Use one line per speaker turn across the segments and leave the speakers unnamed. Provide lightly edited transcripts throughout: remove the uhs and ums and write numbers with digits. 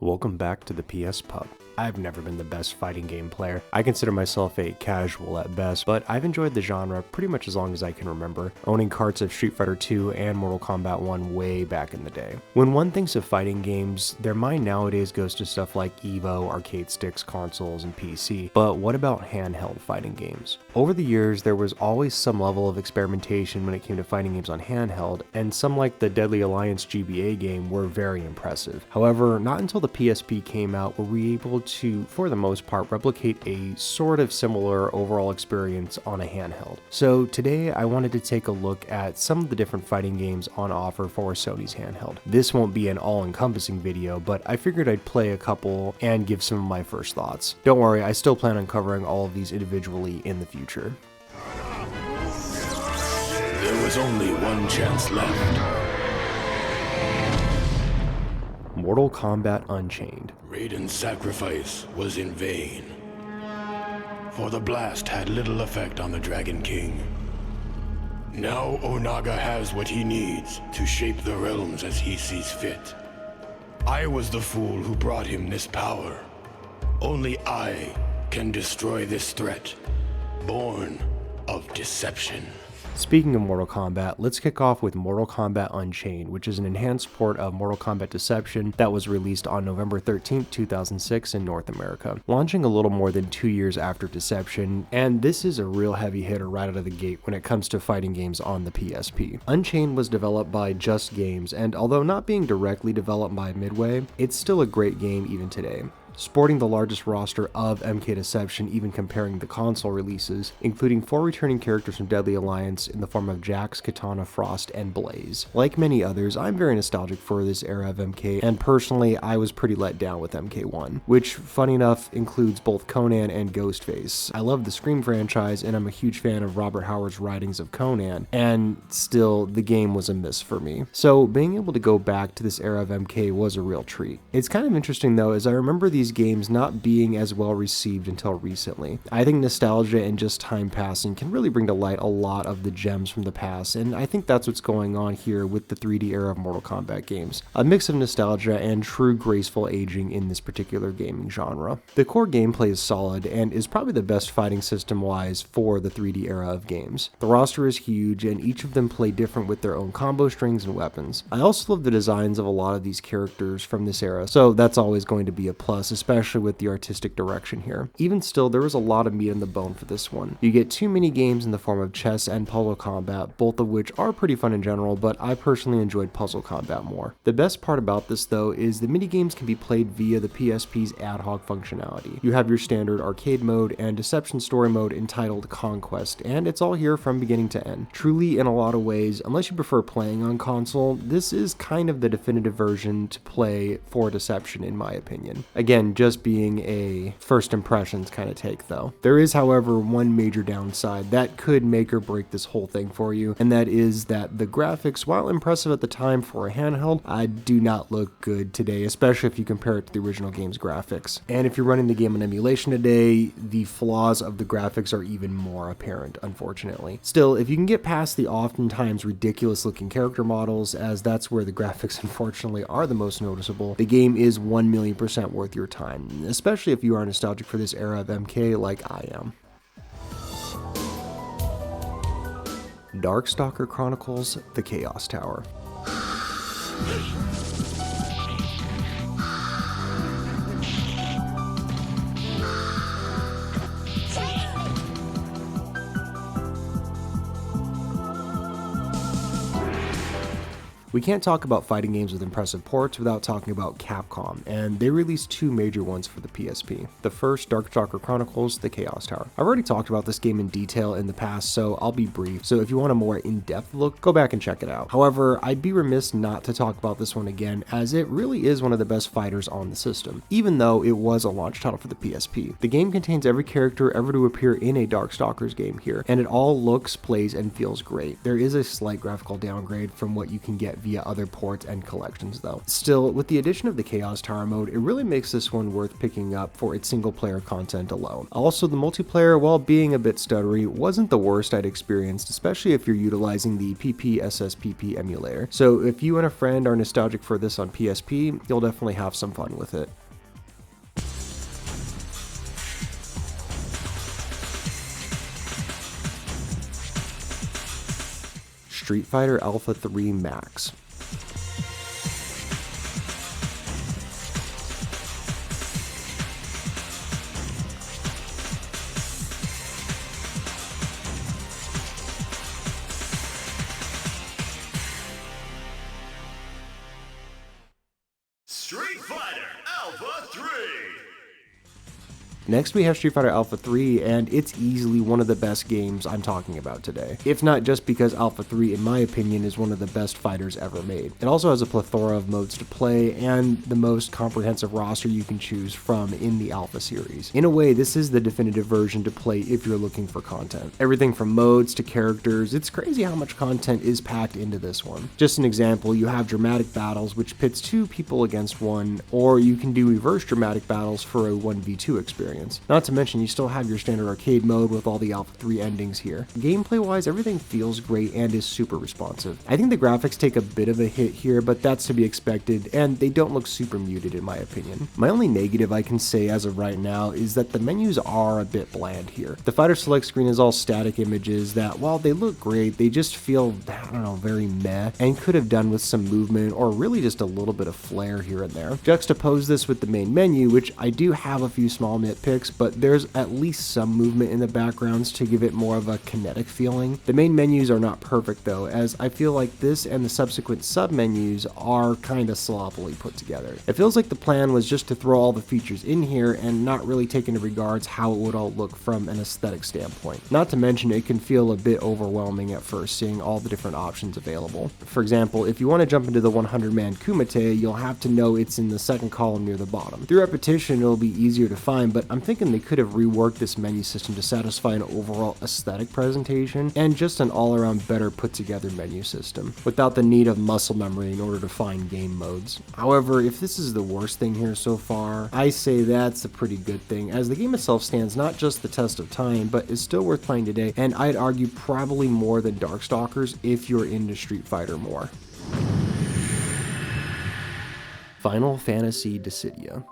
Welcome back to the PS Pub. I've never been the best fighting game player. I consider myself a casual at best, but I've enjoyed the genre pretty much as long as I can remember, owning carts of Street Fighter II and Mortal Kombat 1 way back in the day. When one thinks of fighting games, their mind nowadays goes to stuff like Evo, arcade sticks, consoles, and PC, but what about handheld fighting games? Over the years, there was always some level of experimentation when it came to fighting games on handheld, and some like the Deadly Alliance GBA game were very impressive. However, not until the PSP came out were we able to, for the most part, replicate a sort of similar overall experience on a handheld. So today I wanted to take a look at some of the different fighting games on offer for Sony's handheld. This won't be an all-encompassing video, but I figured I'd play a couple and give some of my first thoughts. Don't worry, I still plan on covering all of these individually in the future.
There was only one chance left.
Mortal Kombat Unchained.
Raiden's sacrifice was in vain, for the blast had little effect on the Dragon King. Now Onaga has what he needs to shape the realms as he sees fit. I was the fool who brought him this power. Only I can destroy this threat, born of deception.
Speaking of Mortal Kombat, let's kick off with Mortal Kombat Unchained, which is an enhanced port of Mortal Kombat Deception that was released on November 13, 2006 in North America, launching a little more than 2 years after Deception, and this is a real heavy hitter right out of the gate when it comes to fighting games on the PSP. Unchained was developed by Just Games, and although not being directly developed by Midway, it's still a great game even today. Sporting the largest roster of MK Deception even comparing the console releases, including 4 returning characters from Deadly Alliance in the form of Jax, Kitana, Frost, and Blaze. Like many others, I'm very nostalgic for this era of MK, and personally, I was pretty let down with MK1, which, funny enough, includes both Conan and Ghostface. I love the Scream franchise, and I'm a huge fan of Robert Howard's writings of Conan, and still, the game was a miss for me. So, being able to go back to this era of MK was a real treat. It's kind of interesting though, as I remember these games not being as well received until recently. I think nostalgia and just time passing can really bring to light a lot of the gems from the past, and I think that's what's going on here with the 3D era of Mortal Kombat games. A mix of nostalgia and true graceful aging in this particular gaming genre. The core gameplay is solid and is probably the best fighting system wise for the 3D era of games. The roster is huge and each of them play different with their own combo strings and weapons. I also love the designs of a lot of these characters from this era, so that's always going to be a plus, especially with the artistic direction here. Even still, there was a lot of meat on the bone for this one. You get 2 mini games in the form of chess and puzzle combat, both of which are pretty fun in general, but I personally enjoyed puzzle combat more. The best part about this though is the mini games can be played via the PSP's ad hoc functionality. You have your standard arcade mode and Deception story mode entitled Conquest, and it's all here from beginning to end. Truly, in a lot of ways, unless you prefer playing on console, this is kind of the definitive version to play for Deception in my opinion. Again, just being a first impressions kind of take though. There is, however, one major downside that could make or break this whole thing for you, and that is that the graphics, while impressive at the time for a handheld, do not look good today, especially if you compare it to the original game's graphics. And if you're running the game on emulation today, the flaws of the graphics are even more apparent, unfortunately. Still, if you can get past the oftentimes ridiculous looking character models, as that's where the graphics unfortunately are the most noticeable, the game is 1,000,000% worth your time, especially if you are nostalgic for this era of MK like I am. Darkstalker Chronicles: The Chaos Tower. We can't talk about fighting games with impressive ports without talking about Capcom, and they released 2 major ones for the PSP. The first, Darkstalker Chronicles: The Chaos Tower. I've already talked about this game in detail in the past, so I'll be brief, so if you want a more in-depth look, go back and check it out. However, I'd be remiss not to talk about this one again, as it really is one of the best fighters on the system, even though it was a launch title for the PSP. The game contains every character ever to appear in a Darkstalkers game here, and it all looks, plays, and feels great. There is a slight graphical downgrade from what you can get via other ports and collections though. Still, with the addition of the Chaos Tower mode, it really makes this one worth picking up for its single player content alone. Also, the multiplayer, while being a bit stuttery, wasn't the worst I'd experienced, especially if you're utilizing the PPSSPP emulator. So if you and a friend are nostalgic for this on PSP, you'll definitely have some fun with it. Street Fighter Alpha 3 Max.
Street Fighter Alpha 3!
Next we have Street Fighter Alpha 3, and it's easily one of the best games I'm talking about today. If not just because Alpha 3, in my opinion, is one of the best fighters ever made. It also has a plethora of modes to play, and the most comprehensive roster you can choose from in the Alpha series. In a way, this is the definitive version to play if you're looking for content. Everything from modes to characters, it's crazy how much content is packed into this one. Just an example, you have dramatic battles, which pits 2 people against 1, or you can do reverse dramatic battles for a 1v2 experience. Not to mention, you still have your standard arcade mode with all the Alpha 3 endings here. Gameplay wise, everything feels great and is super responsive. I think the graphics take a bit of a hit here, but that's to be expected, and they don't look super muted in my opinion. My only negative I can say as of right now is that the menus are a bit bland here. The fighter select screen is all static images that, while they look great, they just feel, I don't know, very meh, and could have done with some movement or really just a little bit of flair here and there. Juxtapose this with the main menu, which I do have a few small nitpicks, but there's at least some movement in the backgrounds to give it more of a kinetic feeling. The main menus are not perfect though, as I feel like this and the subsequent sub-menus are kinda sloppily put together. It feels like the plan was just to throw all the features in here and not really take into regards how it would all look from an aesthetic standpoint. Not to mention, it can feel a bit overwhelming at first seeing all the different options available. For example, if you want to jump into the 100-man Kumite, you'll have to know it's in the second column near the bottom. Through repetition, it'll be easier to find, but I'm thinking they could have reworked this menu system to satisfy an overall aesthetic presentation and just an all-around better put together menu system, without the need of muscle memory in order to find game modes. However, if this is the worst thing here so far, I say that's a pretty good thing, as the game itself stands not just the test of time, but is still worth playing today, and I'd argue probably more than Darkstalkers if you're into Street Fighter more. Final Fantasy Dissidia.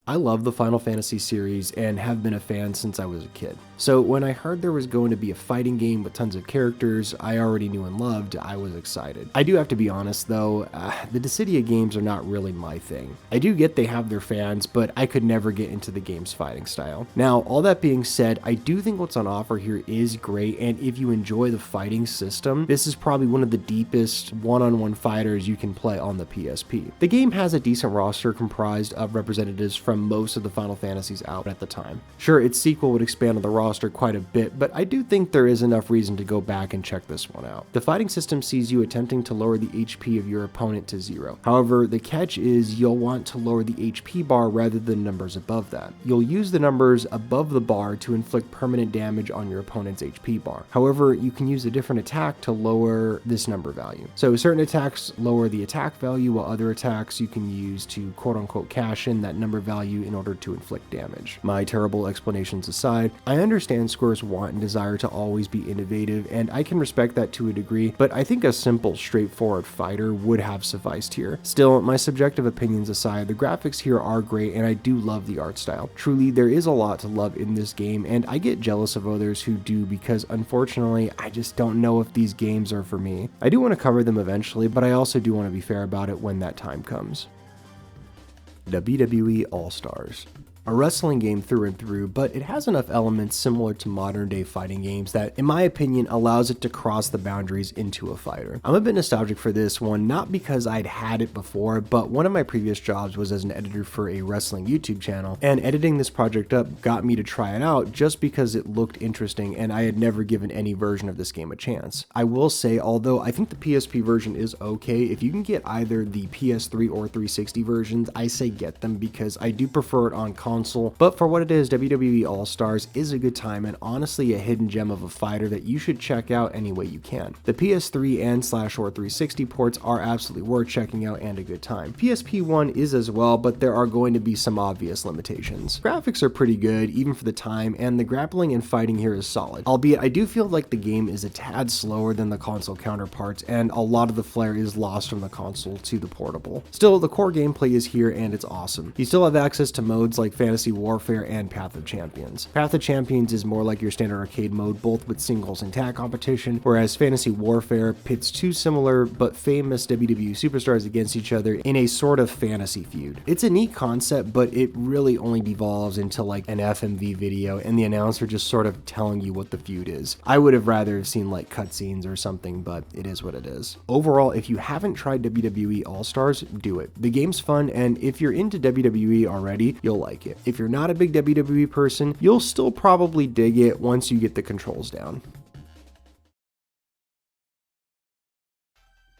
I love the Final Fantasy series and have been a fan since I was a kid. So when I heard there was going to be a fighting game with tons of characters I already knew and loved, I was excited. I do have to be honest though, the Dissidia games are not really my thing. I do get they have their fans, but I could never get into the game's fighting style. Now, all that being said, I do think what's on offer here is great, and if you enjoy the fighting system, this is probably one of the deepest one-on-one fighters you can play on the PSP. The game has a decent roster comprised of representatives from most of the Final Fantasies out at the time. Sure, its sequel would expand on the roster quite a bit, but I do think there is enough reason to go back and check this one out. The fighting system sees you attempting to lower the HP of your opponent to 0. However, the catch is you'll want to lower the HP bar rather than numbers above that. You'll use the numbers above the bar to inflict permanent damage on your opponent's HP bar. However, you can use a different attack to lower this number value. So certain attacks lower the attack value, while other attacks you can use to quote-unquote cash in that number value in order to inflict damage. My terrible explanations aside, I understand Square's want and desire to always be innovative, and I can respect that to a degree, but I think a simple, straightforward fighter would have sufficed here. Still, my subjective opinions aside, the graphics here are great, and I do love the art style. Truly, there is a lot to love in this game, and I get jealous of others who do because, unfortunately, I just don't know if these games are for me. I do want to cover them eventually, but I also do want to be fair about it when that time comes. WWE Allstars. A wrestling game through and through, but it has enough elements similar to modern day fighting games that, in my opinion, allows it to cross the boundaries into a fighter. I'm a bit nostalgic for this one, not because I'd had it before, but one of my previous jobs was as an editor for a wrestling YouTube channel, and editing this project up got me to try it out just because it looked interesting and I had never given any version of this game a chance. I will say, although I think the PSP version is okay, if you can get either the PS3 or 360 versions, I say get them because I do prefer it on console console, but for what it is, WWE Allstars is a good time and honestly a hidden gem of a fighter that you should check out any way you can. The PS3 and /or 360 ports are absolutely worth checking out and a good time. PSP 1 is as well, but there are going to be some obvious limitations. Graphics are pretty good, even for the time, and the grappling and fighting here is solid, albeit I do feel like the game is a tad slower than the console counterparts, and a lot of the flair is lost from the console to the portable. Still, the core gameplay is here and it's awesome. You still have access to modes like Fantasy Warfare and Path of Champions. Path of Champions is more like your standard arcade mode, both with singles and tag competition, whereas Fantasy Warfare pits two similar but famous WWE superstars against each other in a sort of fantasy feud. It's a neat concept, but it really only devolves into like an FMV video and the announcer just sort of telling you what the feud is. I would have rather have seen like cutscenes or something, but it is what it is. Overall, if you haven't tried WWE Allstars, do it. The game's fun, and if you're into WWE already, you'll like it. If you're not a big WWE person, you'll still probably dig it once you get the controls down.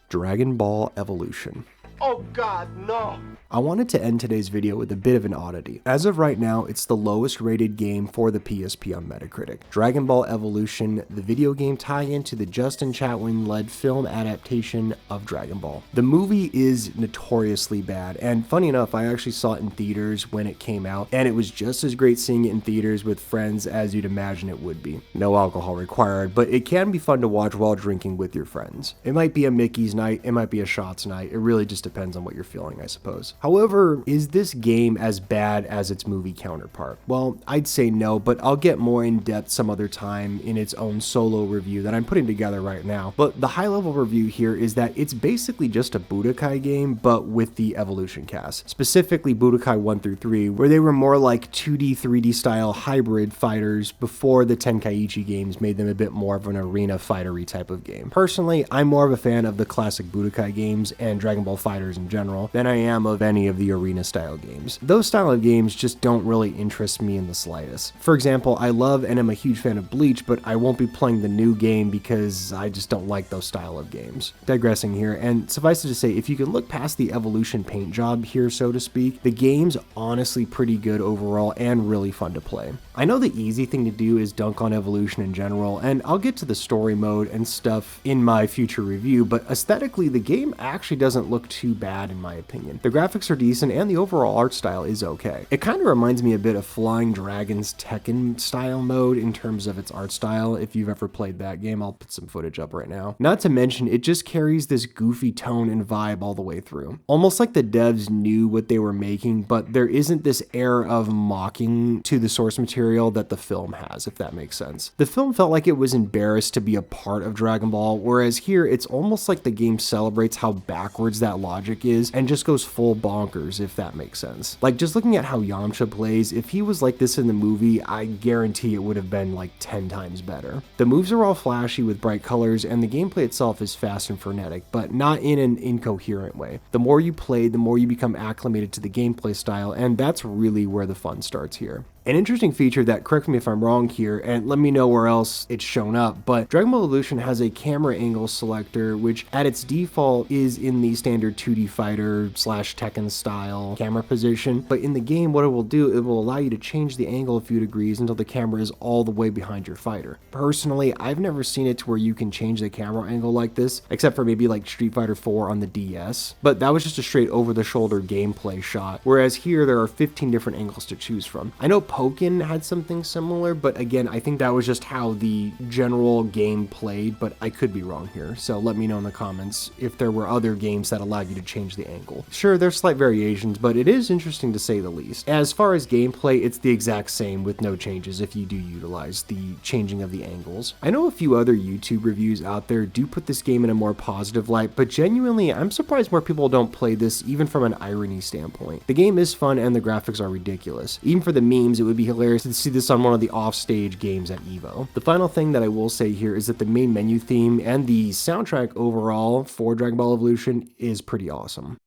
Dragon Ball Evolution.
Oh God, no!
I wanted to end today's video with a bit of an oddity. As of right now, it's the lowest rated game for the PSP on Metacritic. Dragon Ball Evolution, the video game tie-in to the Justin Chatwin-led film adaptation of Dragon Ball. The movie is notoriously bad, and funny enough, I actually saw it in theaters when it came out, and it was just as great seeing it in theaters with friends as you'd imagine it would be. No alcohol required, but it can be fun to watch while drinking with your friends. It might be a Mickey's night, it might be a shots night, it really just depends on what you're feeling, I suppose. However, is this game as bad as its movie counterpart? Well, I'd say no, but I'll get more in depth some other time in its own solo review that I'm putting together right now. But the high level review here is that it's basically just a Budokai game, but with the Evolution cast. Specifically Budokai 1 through 3, where they were more like 2D, 3D style hybrid fighters before the Tenkaichi games made them a bit more of an arena fightery type of game. Personally, I'm more of a fan of the classic Budokai games and Dragon Ball FighterZ in general than I am of any of the arena style games. Those style of games just don't really interest me in the slightest. For example, I love and am a huge fan of Bleach, but I won't be playing the new game because I just don't like those style of games. Digressing here, and suffice it to say, if you can look past the Evolution paint job here, so to speak, the game's honestly pretty good overall and really fun to play. I know the easy thing to do is dunk on Evolution in general, and I'll get to the story mode and stuff in my future review, but aesthetically the game actually doesn't look too bad in my opinion. The graphics are decent and the overall art style is okay. It kind of reminds me a bit of Flying Dragon's Tekken style mode in terms of its art style. If you've ever played that game, I'll put some footage up right now. Not to mention, it just carries this goofy tone and vibe all the way through. Almost like the devs knew what they were making, but there isn't this air of mocking to the source material that the film has, if that makes sense. The film felt like it was embarrassed to be a part of Dragon Ball, whereas here it's almost like the game celebrates how backwards that logic is and just goes full bonkers, if that makes sense. Like, just looking at how Yamcha plays, if he was like this in the movie, I guarantee it would have been like 10 times better. The moves are all flashy with bright colors, and the gameplay itself is fast and frenetic, but not in an incoherent way. The more you play, the more you become acclimated to the gameplay style, and that's really where the fun starts here. An interesting feature that, correct me if I'm wrong here, and let me know where else it's shown up, but Dragon Ball Evolution has a camera angle selector, which at its default is in the standard 2D fighter / Tekken style camera position, but in the game what it will do, it will allow you to change the angle a few degrees until the camera is all the way behind your fighter. Personally, I've never seen it to where you can change the camera angle like this, except for maybe like Street Fighter 4 on the DS, but that was just a straight over the shoulder gameplay shot, whereas here there are 15 different angles to choose from. I know Pokken had something similar, but again, I think that was just how the general game played, but I could be wrong here, so let me know in the comments if there were other games that allowed you to change the angle. Sure, there's slight variations, but it is interesting to say the least. As far as gameplay, it's the exact same with no changes if you do utilize the changing of the angles. I know a few other YouTube reviews out there do put this game in a more positive light, but genuinely, I'm surprised more people don't play this even from an irony standpoint. The game is fun and the graphics are ridiculous. Even for the memes, it would be hilarious to see this on one of the offstage games at EVO. The final thing that I will say here is that the main menu theme and the soundtrack overall for Dragon Ball Evolution is pretty awesome.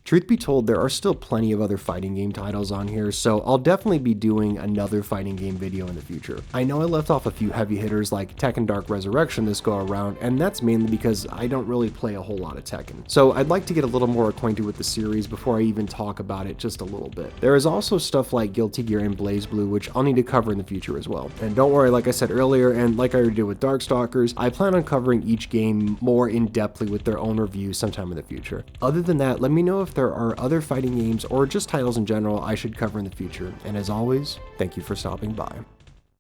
Truth be told, there are still plenty of other fighting game titles on here, so I'll definitely be doing another fighting game video in the future. I know I left off a few heavy hitters like Tekken Dark Resurrection this go around, and that's mainly because I don't really play a whole lot of Tekken. So I'd like to get a little more acquainted with the series before I even talk about it just a little bit. There is also stuff like Guilty Gear and BlazBlue, which I'll need to cover in the future as well. And don't worry, like I said earlier, and like I already did with Darkstalkers, I plan on covering each game more in-depthly with their own reviews sometime in the future. Other than that, let me know if there are other fighting games or just titles in general I should cover in the future. And as always, thank you for stopping by.